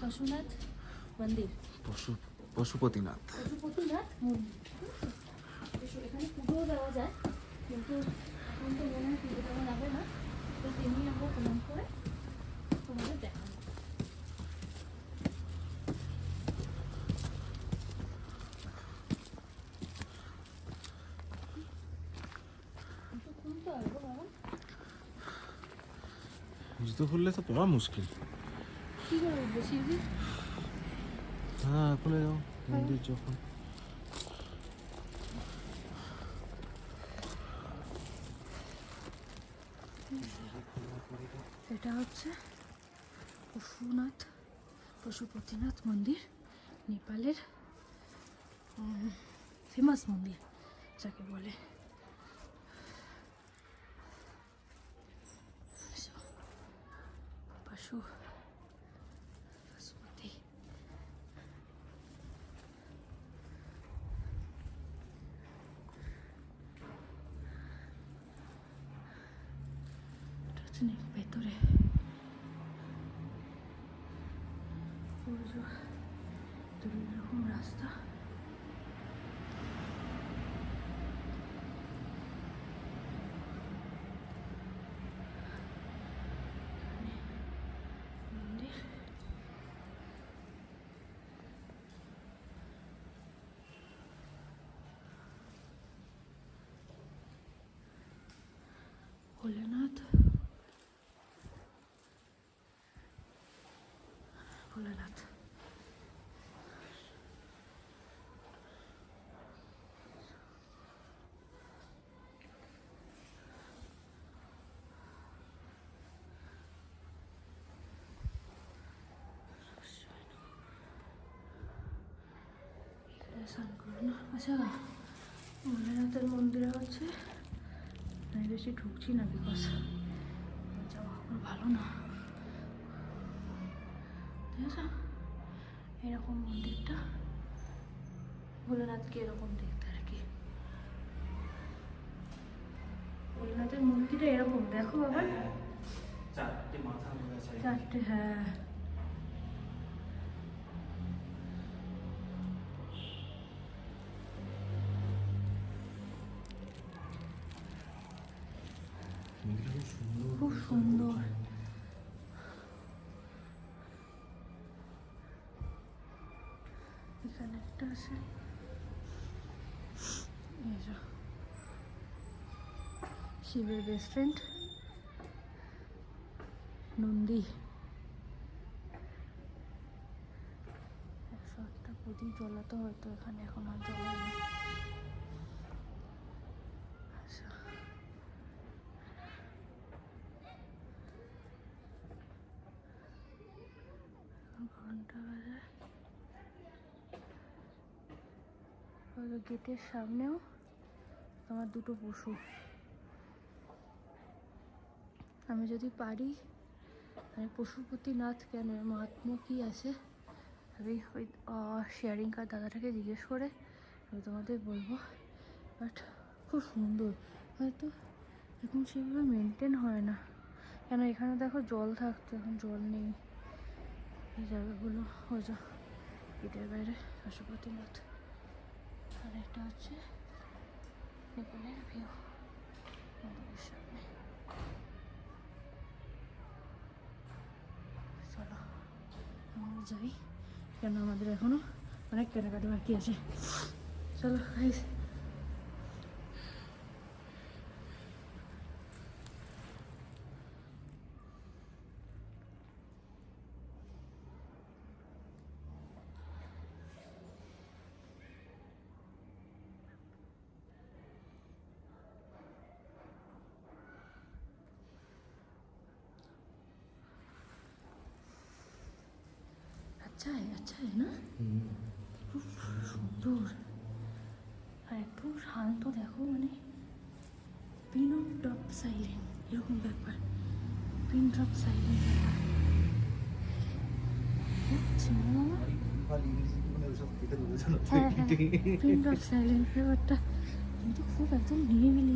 পশুনাথ মন্দির, পশুপতিনাথ মন্দির। এখানে পুজোও দেওয়া যায়, কিন্তু এখন তো মনে হয় পুজো দেওয়া যাবে না, তো তেমনি আমরা প্রণাম করে তোমাদের দেখাবো। জুতো খুললে তো পড়া মুশকিল। কি করে উঠবো সিঁড়ি? হ্যাঁ, খুলে যাও মন্দির যখন। এটা হচ্ছে পশুপতিনাথ মন্দির, নেপালের ফেমাস মন্দির যাকে বলে। পশুপতি ভেতরে দুই রকম রাস্তা। মন্দির ভোলেনাথ, ভোলেনাথ। আচ্ছা, ভোলেনাথের মন্দিরে হচ্ছে আমি বেশি ঢুকছি না, বিকজ যাওয়া আমার ভালো না, ঠিক আছে? এরকম মন্দিরটা ভোলেনাথকে এরকম দেখতে আর কি। ভোলেনাথের মন্দিরটা এরকম দেখো বাবা, চারটে মাথা আছে। চারটে, হ্যাঁ। খুব সুন্দর। এখানে একটা আছে, শিবের বেস্ট ফ্রেন্ড নন্দী। 108টা প্রদীপ জ্বলাতে হয়তো এখানে এখন আর জ্বলায় না। আচ্ছা, ঘন্টা বাজে। গেটের সামনেও তোমার দুটো পশু। আমি যদি পারি, মানে পশুপতিনাথ কেন, মাহাত্ম্য কী আছে, আমি ওই শেয়ারিং কার দাদাটাকে জিজ্ঞেস করে আমি তোমাদের বলবো। বাট খুব সুন্দর, হয়তো এখন সেভাবে মেনটেন হয় না, কেন এখানে দেখো জল থাকতো, এখন জল নেই। এই জায়গাগুলো হয়তো গেটের বাইরে পশুপতিনাথ। আর এটা হচ্ছে নেপালের ভিউ মন্দিরের সামনে। চলো আমরা যাই, কেন আমাদের এখনো অনেক কেনাকাটি বাকি আছে। চলো গাইস। अच्छा है ना, খুব সুন্দর। আর একটু শান্ত, দেখো মানে পিন অফ ড্রপ সাইলেন্ট এরকম ব্যাপার, পিন ড্রপ সাইলেন্ট ব্যাপার। পিন ড্রপ সাইলেন্ট ব্যাপারটা কিন্তু খুব একদম নিরিবিলি।